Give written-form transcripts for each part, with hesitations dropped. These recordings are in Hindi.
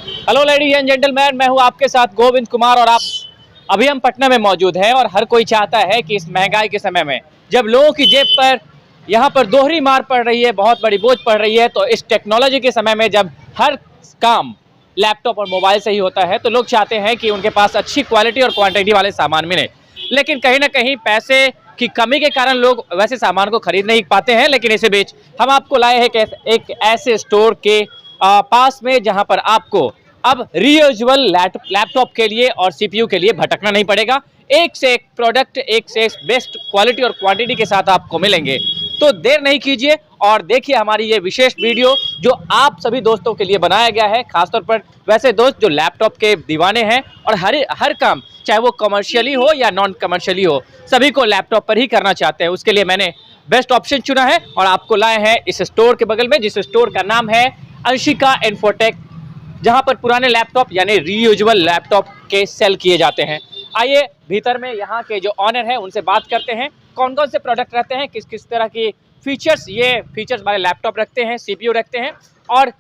हेलो लेडीज एंड जेंटलमैन, मैं हूं आपके साथ गोविंद कुमार और आप अभी हम पटना में मौजूद हैं। और हर कोई चाहता है कि इस महंगाई के समय में जब लोगों की जेब पर यहाँ पर दोहरी मार पड़ रही है, बहुत बड़ी बोझ पड़ रही है, तो इस टेक्नोलॉजी के समय में जब हर काम लैपटॉप और मोबाइल से ही होता है तो लोग चाहते हैं कि उनके पास अच्छी क्वालिटी और क्वांटिटी वाले सामान मिले। लेकिन कहीं ना कहीं पैसे की कमी के कारण लोग वैसे सामान को खरीद नहीं पाते हैं। लेकिन इसी बीच हम आपको लाए हैं एक ऐसे स्टोर के पास में जहां पर आपको अब रीयूजेबल लैपटॉप के लिए और सीपीयू के लिए भटकना नहीं पड़ेगा। एक से एक प्रोडक्ट, एक से एक बेस्ट क्वालिटी और क्वांटिटी के साथ आपको मिलेंगे। तो देर नहीं कीजिए और देखिए हमारी ये विशेष वीडियो जो आप सभी दोस्तों के लिए बनाया गया है, खासतौर पर वैसे दोस्त जो लैपटॉप के दीवाने हैं और हर काम चाहे वो कमर्शियली हो या नॉन कमर्शियली हो, सभी को लैपटॉप पर ही करना चाहते हैं। उसके लिए मैंने बेस्ट ऑप्शन चुना है और आपको लाए हैं इस स्टोर के बगल में, जिस स्टोर का नाम है अंशिका इन्फोटेक, जहां पर पुराने लैपटॉप यानी रीयूजेबल लैपटॉप के सेल किए जाते हैं। आइए भीतर में यहाँ के जो ऑनर हैं उनसे बात करते हैं, कौन कौन से प्रोडक्ट रहते हैं, किस किस तरह की फीचर्स वाले लैपटॉप रखते हैं, सीपीयू रखते हैं, और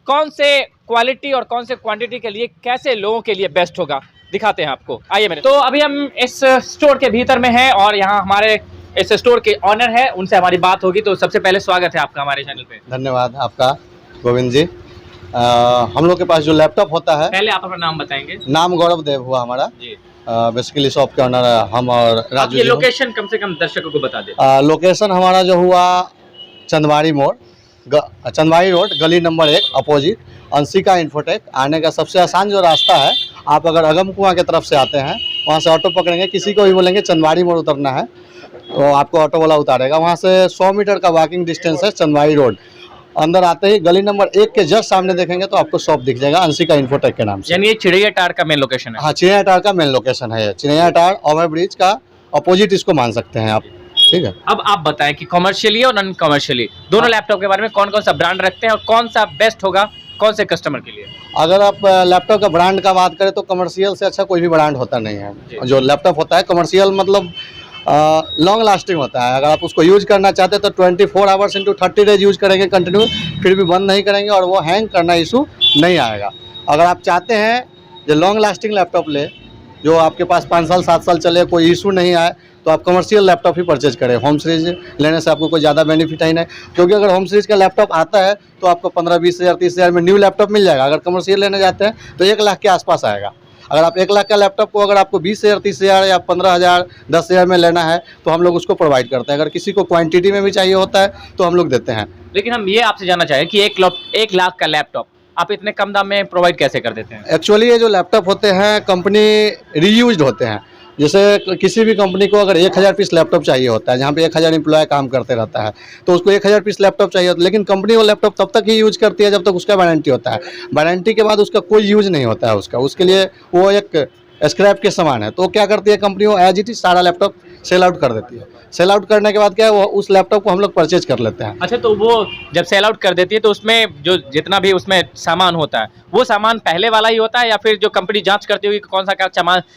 कौन से क्वालिटी और कौन से क्वांटिटी के लिए कैसे लोगों के लिए बेस्ट होगा, दिखाते हैं आपको। आइए मेरे तो अभी हम इस स्टोर के भीतर में हैं और यहाँ हमारे इस स्टोर के ऑनर है, उनसे हमारी बात होगी। तो सबसे पहले स्वागत है आपका हमारे चैनल पे। धन्यवाद आपका गोविंद जी। हम लोग के पास जो लैपटॉप होता है, पहले आप अपना नाम बताएंगे। नाम गौरव देव हुआ हमारा जी। बेसिकली शॉप के ऑनर हम और राजू जी। लोकेशन कम से कम दर्शकों को बता दें। लोकेशन हमारा जो हुआ चंदवाड़ी मोड़, चंदवाड़ी रोड, गली नंबर 1 अपोजिट अंशिका इन्फोटेक। आने का सबसे आसान जो रास्ता है, आप अगर अगम कुआं की तरफ से आते हैं वहाँ से ऑटो पकड़ेंगे, किसी को भी बोलेंगे चंदवाड़ी मोड़ उतरना है तो आपको ऑटो वाला उतारेगा। वहाँ से 100 मीटर का वॉकिंग डिस्टेंस है चंदवाड़ी रोड। अंदर आते ही गली नंबर 1 के जस्ट सामने देखेंगे तो आपको शॉप दिख जाएगा अंशिका इन्फोटेक के नाम से। यानी ये चिड़ैया टार का मेन लोकेशन है। हाँ, चिड़ैया टार का मेन लोकेशन है। चिड़ैया टार ओवर ब्रिज का अपोजिट इसको मान सकते हैं आप, ठीक है। अब आप बताएं कि कमर्शियली और नॉन कमर्शियली दोनों लैपटॉप के बारे में कौन कौन सा ब्रांड रखते हैं और कौन सा बेस्ट होगा कौन से कस्टमर के लिए। अगर आप लैपटॉप का ब्रांड का बात करें तो कमर्शियल से अच्छा कोई भी ब्रांड होता नहीं है। जो लैपटॉप होता है कमर्शियल मतलब लॉन्ग लास्टिंग होता है। अगर आप उसको यूज करना चाहते हैं तो 24 आवर्स इंटू 30 डेज यूज करेंगे कंटिन्यू, फिर भी बंद नहीं करेंगे और वो हैंग करना इशू नहीं आएगा। अगर आप चाहते हैं जो लॉन्ग लास्टिंग लैपटॉप ले, जो आपके पास 5 साल 7 साल चले, कोई इशू नहीं आए, तो आप कमर्शियल लैपटॉप ही परचेज करें। होम सीरीज लेने से आपको कोई ज़्यादा बेनिफिट ही नहीं, क्योंकि अगर होम सीरीज का लैपटॉप आता है तो आपको 15-20 हज़ार 30 हज़ार में न्यू लैपटॉप मिल जाएगा। अगर कमर्शियल लेने जाते हैं तो 1 लाख के आसपास आएगा। अगर आप 1 लाख का लैपटॉप को अगर आपको 20 हज़ार 30 हज़ार या 15 हज़ार 10 हज़ार में लेना है तो हम लोग उसको प्रोवाइड करते हैं। अगर किसी को क्वांटिटी में भी चाहिए होता है तो हम लोग देते हैं। लेकिन हम ये आपसे जानना चाहें कि 1 लाख का लैपटॉप आप इतने कम दाम में प्रोवाइड कैसे कर देते हैं। एक्चुअली ये जो लैपटॉप होते हैं कंपनी रीयूज्ड होते हैं। जैसे किसी भी कंपनी को अगर 1000 पीस लैपटॉप चाहिए होता है, जहाँ पे 1000 एम्प्लॉय काम करते रहता है, तो उसको 1000 पीस लैपटॉप चाहिए होता है। लेकिन कंपनी वो लैपटॉप तब तक ही यूज करती है जब तक उसका वारंटी होता है। वारंटी के बाद उसका कोई यूज नहीं होता है उसके लिए वो एक स्क्रैप के समान है। तो क्या करती है कंपनी, वो एज इट इज सारा लैपटॉप सेल आउट कर देती है। सेल आउट करने के बाद क्या है, वो उस लैपटॉप को हम लोग परचेज कर लेते हैं। अच्छा, तो वो जब सेल आउट कर देती है तो उसमें जो जितना भी उसमें सामान होता है वो सामान पहले वाला ही होता है या फिर जो कंपनी जांच करती होगी कौन सा क्या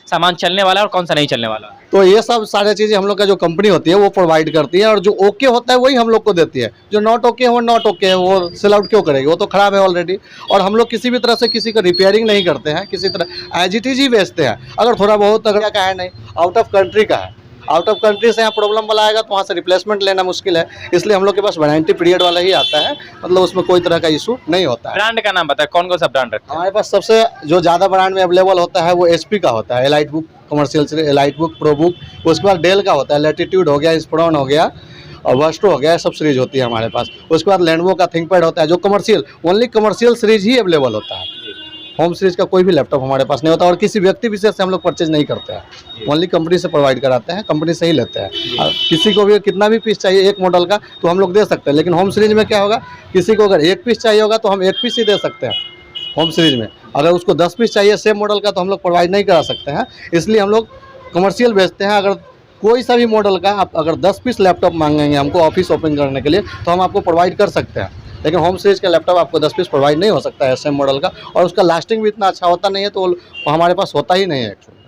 सामान चलने वाला है और कौन सा नहीं चलने वाला? तो ये सब सारी चीज़ें हम लोग का जो कंपनी होती है वो प्रोवाइड करती है, और जो ओके होता है वही हम लोग को देती है। जो नॉट ओके है वो नॉट ओके है, वो सेल आउट क्यों करेगी, वो तो खराब है ऑलरेडी। और हम लोग किसी भी तरह से किसी का रिपेयरिंग नहीं करते हैं, किसी तरह एज इट इज ही बेचते हैं। अगर थोड़ा बहुत अगर का है नहीं, आउट ऑफ कंट्री का है, आउट ऑफ कंट्री से यहाँ प्रॉब्लम वाला आएगा तो वहाँ से रिप्लेसमेंट लेना मुश्किल है। इसलिए हम लोग के पास वारंटी पीरियड वाला ही आता है, मतलब उसमें कोई तरह का इशू नहीं होता है। ब्रांड का नाम बताए, कौन कौन सा ब्रांड रखते हैं? हमारे पास सबसे जो ज़्यादा ब्रांड में अवेलेबल होता है वो HP का होता है, एलाइट बुक कमर्शियल से, एलाइट बुक, प्रो बुक। उसके बाद डेल का होता है, लैटिट्यूड हो गया, इंस्प्रोन हो गया और वर्स्टो हो गया, सब सीरीज होती है हमारे पास। उसके बाद लेनोवो का थिंकपैड होता है, जो कमर्शियल ओनली कमर्शियल सीरीज ही अवेलेबल होता है। होम सीरीज का कोई भी लैपटॉप हमारे पास नहीं होता और किसी व्यक्ति विशेष से हम लोग परचेज नहीं करते हैं। ओनली कंपनी से प्रोवाइड कराते हैं, कंपनी से ही लेते हैं। किसी को भी कितना भी पीस चाहिए एक मॉडल का तो हम लोग दे सकते हैं। लेकिन होम सीरीज में क्या होगा, किसी को अगर 1 पीस चाहिए होगा तो हम 1 पीस ही दे सकते हैं होम सीरीज में। अगर उसको 10 पीस चाहिए सेम मॉडल का तो हम लोग प्रोवाइड नहीं करा सकते हैं। इसलिए हम लोग कमर्शियल बेचते हैं। अगर कोई सा भी मॉडल का आप अगर 10 पीस लैपटॉप मांगेंगे हमको ऑफिस ओपन करने के लिए तो हम आपको प्रोवाइड कर सकते हैं। लेकिन होम सीरीज का लैपटॉप आपको 10 पीस प्रोवाइड नहीं हो सकता है सेम मॉडल का, और उसका लास्टिंग भी इतना अच्छा होता नहीं है, तो वो हमारे पास होता ही नहीं है एक्चुअली।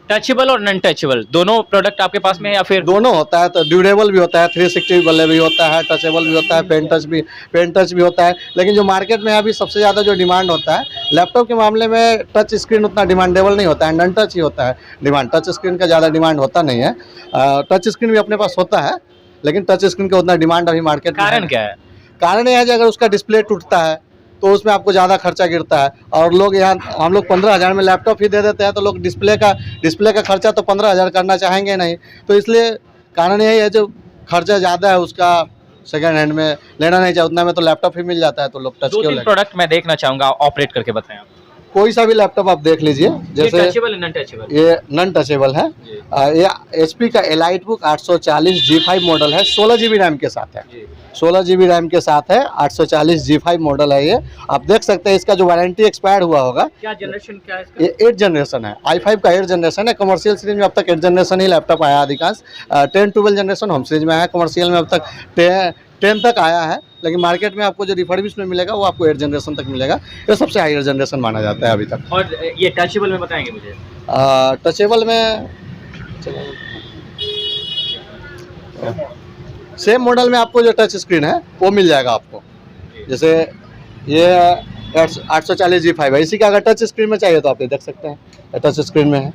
टचेबल और नॉन टचेबल दोनों प्रोडक्ट आपके पास में है या फिर? दोनों होता है, तो ड्यूरेबल भी होता है, 360 वाले भी होता है, टचेबल भी होता है, पेन टच भी होता है। लेकिन जो मार्केट में अभी सबसे ज़्यादा जो डिमांड होता है लैपटॉप के मामले में, टच स्क्रीन उतना डिमांडेबल नहीं होता है, नॉन टच ही होता है डिमांड। टच स्क्रीन का ज़्यादा डिमांड होता नहीं है। टच स्क्रीन भी अपने पास होता है, लेकिन टच स्क्रीन का उतना डिमांड अभी मार्केट में कारण क्या है? कारण यह है कि अगर उसका डिस्प्ले टूटता है तो उसमें आपको ज़्यादा खर्चा गिरता है। और लोग यहाँ हम लोग 15,000 में लैपटॉप ही दे देते हैं, तो लोग डिस्प्ले का खर्चा तो 15,000 करना चाहेंगे नहीं। तो इसलिए कारण यही है, जो खर्चा ज़्यादा है उसका सेकंड हैंड में लेना नहीं चाहिए, उतना में तो लैपटॉप ही मिल जाता है, तो लोग टच दो क्यों तीन लेंगे। प्रोडक्ट मैं देखना चाहूंगा, ऑपरेट करके बताएं आप। कोई सा भी लैपटॉप आप देख लीजिए, जैसे टचेबल नॉन टचेबल? ये नॉन टचेबल है। ये HP का एलाइट बुक 840 G5 मॉडल है, 16 GB रैम के साथ है। 16 GB रैम के साथ है, 840 G5 मॉडल है ये। आप देख सकते हैं इसका जो वारंटी एक्सपायर हुआ होगा। क्या जनरेशन क्या है इसका? ये 8 जनरेशन है, i5 का 8 जनरेशन है। कमर्शियल सीरीज में अब तक 8 जनरेशन ही लैपटॉप आया अधिकांश। 10-12 जनरेशन होम सीरीज में आया, कमर्शियल में अब तक 10 तक आया है। लेकिन मार्केट में आपको जो रिफर्बिश में मिलेगा वो आपको 8 जनरेशन तक मिलेगा। ये सबसे हायर जनरेशन माना जाता है अभी तक। और ये टचेबल में बताएंगे मुझे? टचेबल में सेम मॉडल में आपको जो टच स्क्रीन है वो मिल जाएगा आपको। जैसे ये 840 G5 है, इसी का अगर टच स्क्रीन में चाहिए तो आप ये देख सकते हैं, टच स्क्रीन में है।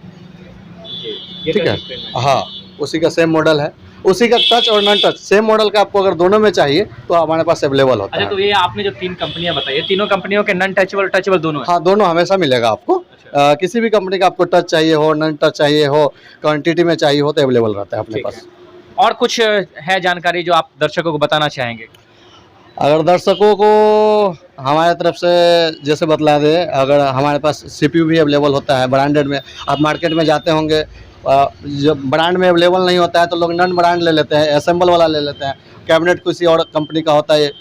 ठीक है, हाँ, उसी का सेम मॉडल है, उसी का टच और नॉन टच सेम मॉडल का आपको अगर दोनों में चाहिए तो हमारे पास अवेलेबल होता है। अच्छा, तो ये आपने जो 3 कंपनियां बताई, तीनों कंपनियों के नॉन टचेबल टचेबल दोनों है? हाँ, दोनों हमेशा मिलेगा आपको। किसी भी कंपनी का आपको टच चाहिए हो, नॉन टच चाहिए हो, क्वांटिटी में चाहिए हो तो अवेलेबल रहता है अपने पास। और कुछ है जानकारी जो आप दर्शकों को बताना चाहेंगे? अगर दर्शकों को हमारे तरफ से जैसे बतला दें, अगर हमारे पास CPU भी अवेलेबल होता है ब्रांडेड में। आप मार्केट में जाते होंगे, जब ब्रांड में अवेलेबल नहीं होता है तो लोग नॉन ब्रांड ले लेते हैं, असेंबल वाला ले लेते हैं। कैबिनेट किसी और कंपनी का होता है,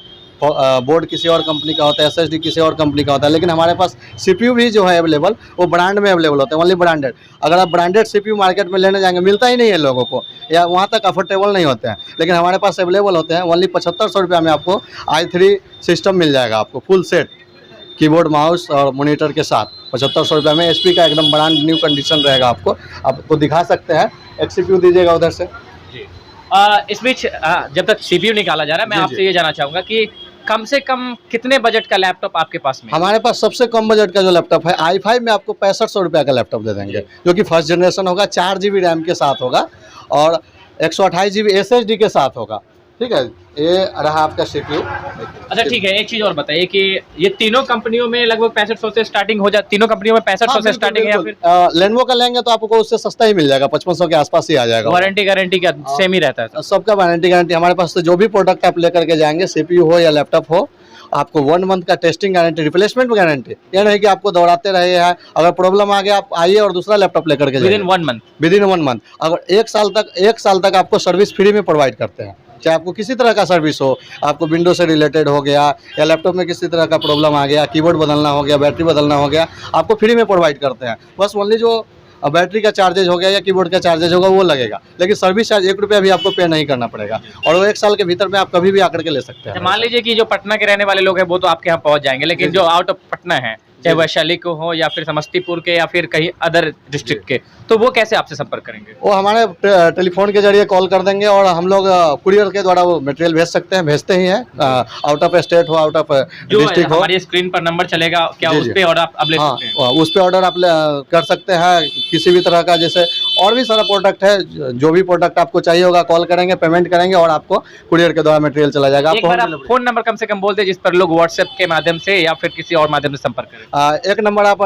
बोर्ड किसी और कंपनी का होता है, SSD किसी और कंपनी का होता है। लेकिन हमारे पास CPU भी जो है अवेलेबल, वो ब्रांड में अवेलेबल होता है, ओनली ब्रांडेड। अगर आप ब्रांडेड CPU मार्केट में लेने जाएंगे, मिलता ही नहीं है लोगों को, या वहाँ तक अफोर्डेबल नहीं होते हैं। लेकिन हमारे पास अवेलेबल होते हैं, ओनली 7500 रुपये में आपको i3 सिस्टम मिल जाएगा, आपको फुल सेट कीबोर्ड, माउस और मॉनिटर के साथ 7500 रुपये में। HP का एकदम ब्रांड न्यू कंडीशन रहेगा। आपको दिखा सकते हैं, एक CPU दीजिएगा उधर से। इस बीच जब तक CPU निकाला जा रहा है, मैं आपसे ये जानना चाहूँगा कि कम से कम कितने बजट का लैपटॉप आपके पास में? हमारे पास सबसे कम बजट का जो लैपटॉप है i5 में आपको 6500 रुपये का लैपटॉप दे देंगे, जो कि फर्स्ट जनरेशन होगा, 4 GB रैम के साथ होगा और 128 GB SSD के साथ होगा। ठीक है, ये रहा आपका CPU। अच्छा, ठीक है, एक चीज़ और बताइए कि ये तीनों कंपनियों में लगभग 6500 से स्टार्टिंग हो जाती, तीनों कंपनियों में 6500 से स्टार्टिंग है या फिर लेनोवो का लेंगे तो आपको उससे सस्ता ही मिल जाएगा, 5500 के आसपास ही आ जाएगा। वारंटी गारंटी क्या सेम ही रहता है? सबका वारंटी गारंटी हमारे पास से जो भी प्रोडक्ट आप लेकर के जाएंगे, CPU हो या लैपटॉप हो, आपको 1 मंथ का टेस्टिंग गारंटी, रिप्लेसमेंट गारंटी। यह नहीं कि आपको दौड़ाते रहे हैं, अगर प्रॉब्लम आ गया आप आइए और दूसरा लैपटॉप लेकर के विदिन 1 मंथ। Within 1 month. अगर 1 साल तक आपको सर्विस फ्री में प्रोवाइड करते हैं, चाहे आपको किसी तरह का सर्विस हो, आपको विंडो से रिलेटेड हो गया या लैपटॉप में किसी तरह का प्रॉब्लम आ गया, कीबोर्ड बदलना हो गया, बैटरी बदलना हो गया, आपको फ्री में प्रोवाइड करते हैं। बस ओनली जो बैटरी का चार्जेज हो गया या कीबोर्ड का चार्जेज होगा वो लगेगा, लेकिन सर्विस चार्ज 1 रुपया भी आपको पे नहीं करना पड़ेगा। और वो 1 साल के भीतर में आप कभी भी आकर के ले सकते हैं। मान लीजिए कि जो पटना के रहने वाले लोग हैं वो तो आपके यहाँ पहुँच जाएंगे, लेकिन जो आउट ऑफ पटना है, चाहे वैशाली को हो या फिर समस्तीपुर के या फिर कहीं अदर डिस्ट्रिक्ट के, तो वो कैसे आपसे संपर्क करेंगे? वो हमारे टेलीफोन के जरिए कॉल कर देंगे और हम लोग कुरियर के द्वारा वो मटेरियल भेज सकते हैं, भेजते ही हैं। आउट ऑफ स्टेट हो, आउट ऑफ डिस्ट्रिक्ट हो, हमारी स्क्रीन पर नंबर चलेगा क्या, उस पे ऑर्डर आप ले सकते हैं? उस पे ऑर्डर आप कर सकते हैं किसी भी तरह का। जैसे और भी सारा प्रोडक्ट है, जो भी प्रोडक्ट आपको चाहिए होगा कॉल करेंगे, पेमेंट करेंगे और आपको कुरियर के द्वारा मटेरियल चला जाएगा। एक बार आप फोन नंबर कम से कम बोलते जिस पर लोग व्हाट्सएप के माध्यम से या फिर किसी और माध्यम से संपर्क करें। एक नंबर आप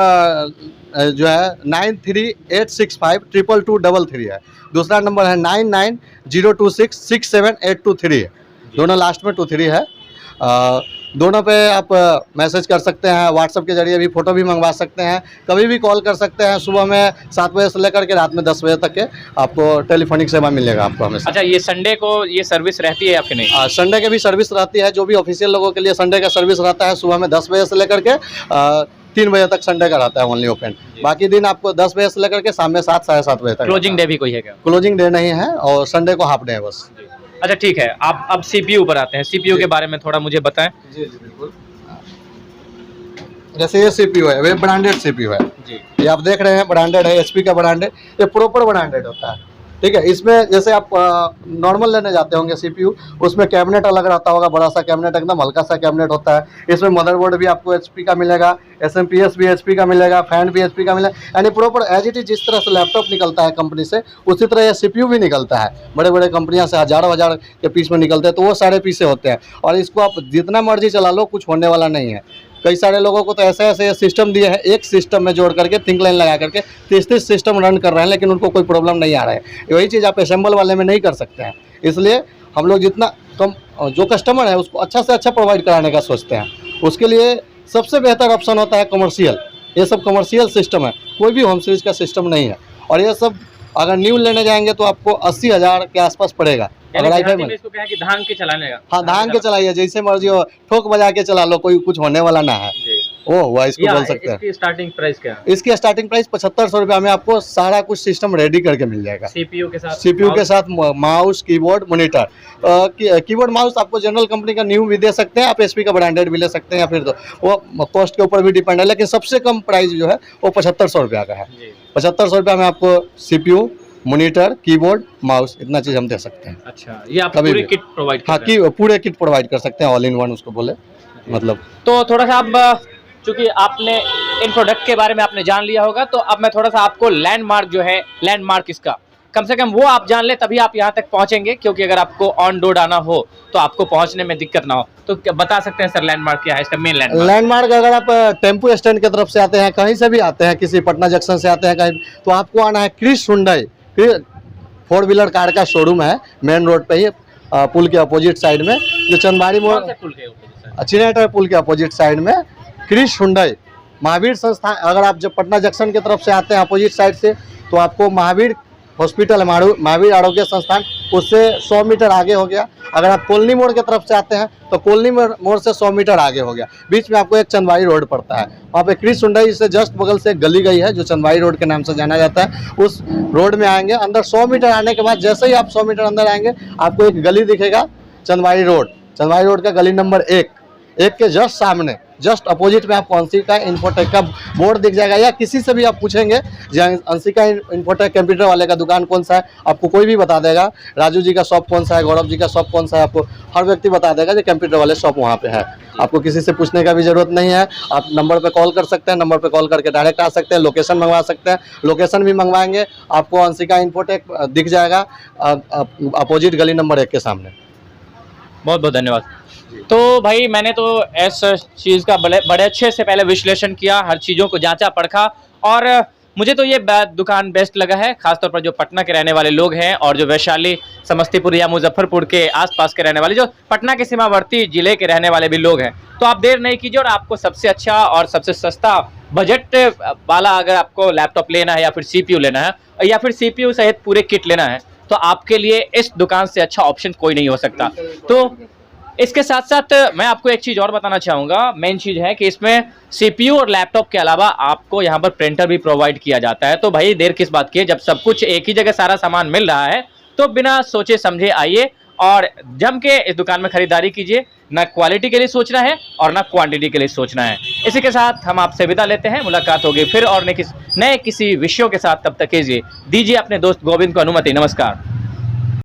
जो है 9386522233 है। दूसरा नंबर है 9902667823 है, दोनों लास्ट में 23 है। दोनों पे आप मैसेज कर सकते हैं, व्हाट्सएप के जरिए भी फ़ोटो भी मंगवा सकते हैं, कभी भी कॉल कर सकते हैं। सुबह में 7 बजे से लेकर के रात में 10 बजे तक के आपको टेलीफोनिक सेवा मिलेगा आपको हमेशा। अच्छा, ये संडे को ये सर्विस रहती है या फिर नहीं? संडे के भी सर्विस रहती है, जो भी ऑफिशियल लोगों के लिए संडे का सर्विस रहता है। सुबह में 10 बजे से लेकर के 3 बजे तक संडे का रहता है ओनली ओपन। बाकी दिन आपको 10 बजे से लेकर के शाम में 7 साढ़े 7 बजे तक। क्लोजिंग डे भी कोई है क्या? क्लोजिंग डे नहीं है और संडे को हाफ डे है बस। अच्छा, ठीक है, आप अब CPU पर आते हैं। CPU के बारे में थोड़ा मुझे बताएं। जी बिल्कुल। जैसे ये सीपीयू है, ये ब्रांडेड सीपीयू है, जी। ये आप देख रहे हैं ब्रांडेड है, एचपी का ब्रांडेड, ये प्रॉपर ब्रांडेड होता है। ठीक है, इसमें जैसे आप नॉर्मल लेने जाते होंगे सीपीयू, उसमें कैबिनेट अलग रहता होगा, बड़ा सा कैबिनेट, एकदम हल्का सा कैबिनेट होता है। इसमें मदरबोर्ड भी आपको एचपी का मिलेगा, एसएमपीएस भी एचपी का मिलेगा, फैन भी एचपी का मिलेगा, यानी प्रॉपर एज इट इज जिस तरह से लैपटॉप निकलता है कंपनी से, उसी तरह ये सीपीयू भी निकलता है। बड़े बड़े कंपनियां से हज़ारों हज़ार के पीस में निकलते हैं, तो वो सारे पीसे होते हैं। और इसको आप जितना मर्जी चला लो, कुछ होने वाला नहीं है। कई सारे लोगों को तो ऐसे ऐसे सिस्टम दिए हैं, एक सिस्टम में जोड़ करके थिंक लाइन लगा करके 30 सिस्टम रन कर रहे हैं, लेकिन उनको कोई प्रॉब्लम नहीं आ रहा है। वही चीज़ आप असेंबल वाले में नहीं कर सकते हैं। इसलिए हम लोग जितना कम जो कस्टमर है उसको अच्छा से अच्छा प्रोवाइड कराने का सोचते हैं। उसके लिए सबसे बेहतर ऑप्शन होता है कमर्शियल। ये सब कमर्शियल सिस्टम है, कोई भी होम सीरीज का सिस्टम नहीं है। और ये सब अगर न्यू लेने जाएंगे तो आपको 80,000 के आसपास पड़ेगा। अगर आई में इसको क्या है कि धांग के चलाने का, हाँ, धांग के चलाइए, जैसे मर्जी हो, ठोक बजा के चला लो, कोई कुछ होने वाला ना है। वो हुआ इसको बोल सकते हैं। इसकी स्टार्टिंग प्राइस क्या है? इसकी स्टार्टिंग प्राइस 7500 रुपये में आपको सारा कुछ सिस्टम रेडी करके मिल जाएगा। सीपीयू के साथ, mouse, keyboard, monitor. Keyboard mouse आपको जनरल कंपनी का न्यू भी दे सकते हैं, आप एचपी का ब्रांडेड भी ले सकते हैं, या फिर तो वो कॉस्ट के ऊपर भी डिपेंड है। लेकिन सबसे कम प्राइस जो है वो 7500 रुपया का है। 7500 रुपया में आपको सीपीयू, मॉनिटर, कीबोर्ड, माउस, इतना चीज़ हम दे सकते हैं। अच्छा, ये आप पूरी किट प्रोवाइड हाँ, पूरे किट प्रोवाइड कर सकते हैं, ऑल इन वन उसको बोले मतलब। तो थोड़ा सा आप, चूंकि आपने इन प्रोडक्ट के बारे में आपने जान लिया होगा, तो अब मैं थोड़ा सा आपको लैंडमार्क जो है, लैंडमार्क इसका कम से कम वो आप जान ले, तभी आप यहाँ तक पहुँचेंगे। क्योंकि अगर आपको ऑन रोड आना हो तो आपको पहुँचने में दिक्कत ना हो, तो बता सकते हैं सर लैंडमार्क क्या है इसका मेन लैंडमार्क? लैंडमार्क अगर आप टेम्पो स्टैंड की तरफ से आते हैं, कहीं से भी आते हैं, किसी पटना जंक्शन से आते हैं कहीं, तो आपको आना है क्रिश हुंडई। 4 व्हीलर कार का शोरूम है, मेन रोड पे ही, पुल के अपोजिट साइड में, जो चंदबाड़ी मोड़, चिनेटर पुल के अपोजिट साइड में क्रिश हुंडई। महावीर संस्थान, अगर आप जब पटना जंक्शन की तरफ से आते हैं अपोजिट साइड से, तो आपको महावीर हॉस्पिटल, महावीर आरोग्य संस्थान, उससे 100 मीटर आगे हो गया। अगर आप कोलनी मोड़ की तरफ से आते हैं तो कोलनी मोड़ से 100 मीटर आगे हो गया। बीच में आपको एक चंदवाई रोड पड़ता है, वहाँ पे क्रिश हुंडई से जस्ट बगल से एक गली गई है जो चंदवाई रोड के नाम से जाना जाता है। उस रोड में आएंगे, अंदर 100 मीटर आने के बाद, जैसे ही आप 100 मीटर अंदर आएंगे, आपको एक गली दिखेगा, चंदवाई रोड का गली नंबर 1 के जस्ट सामने, जस्ट अपोजिट में आपको अंशिका इन्फोटेक का बोर्ड दिख जाएगा। या किसी से भी आप पूछेंगे अंशिका इन्फोटेक कंप्यूटर वाले का दुकान कौन सा है, आपको कोई भी बता देगा। राजू जी का शॉप कौन सा है, गौरव जी का शॉप कौन सा है, आपको हर व्यक्ति बता देगा कि कंप्यूटर वाले शॉप वहाँ पे है। आपको किसी से पूछने का भी जरूरत नहीं है। आप नंबर पे कॉल कर सकते हैं, नंबर पे कॉल करके डायरेक्ट आ सकते हैं, लोकेशन मंगवा सकते हैं, लोकेशन भी मंगवाएंगे, आपको अंशिका इन्फोटेक दिख जाएगा अपोजिट गली नंबर 1 के सामने। बहुत बहुत धन्यवाद। तो भाई मैंने तो इस चीज़ का बड़े अच्छे से पहले विश्लेषण किया, हर चीज़ों को जांचा परखा, और मुझे तो ये दुकान बेस्ट लगा है, खासतौर पर जो पटना के रहने वाले लोग हैं और जो वैशाली, समस्तीपुर या मुजफ्फरपुर के आसपास के रहने वाले, जो पटना के सीमावर्ती जिले के रहने वाले भी लोग हैं, तो आप देर नहीं कीजिए और आपको सबसे अच्छा और सबसे सस्ता बजट वाला अगर आपको लैपटॉप लेना है, या फिर CPU लेना है, या फिर CPU सहित पूरे किट लेना है, तो आपके लिए इस दुकान से अच्छा ऑप्शन कोई नहीं हो सकता। तो इसके साथ साथ मैं आपको एक चीज़ और बताना चाहूँगा, मेन चीज़ है कि इसमें CPU और लैपटॉप के अलावा आपको यहाँ पर प्रिंटर भी प्रोवाइड किया जाता है। तो भाई देर किस बात की है, जब सब कुछ एक ही जगह सारा सामान मिल रहा है, तो बिना सोचे समझे आइए और जम के इस दुकान में खरीदारी कीजिए। ना क्वालिटी के लिए सोचना है और ना क्वांटिटी के लिए सोचना है। इसी के साथ हम आपसे विदा लेते हैं, मुलाकात होगी फिर और नए किसी विषयों के साथ। तब तक कीजिए, दीजिए अपने दोस्त गोविंद को अनुमति। नमस्कार।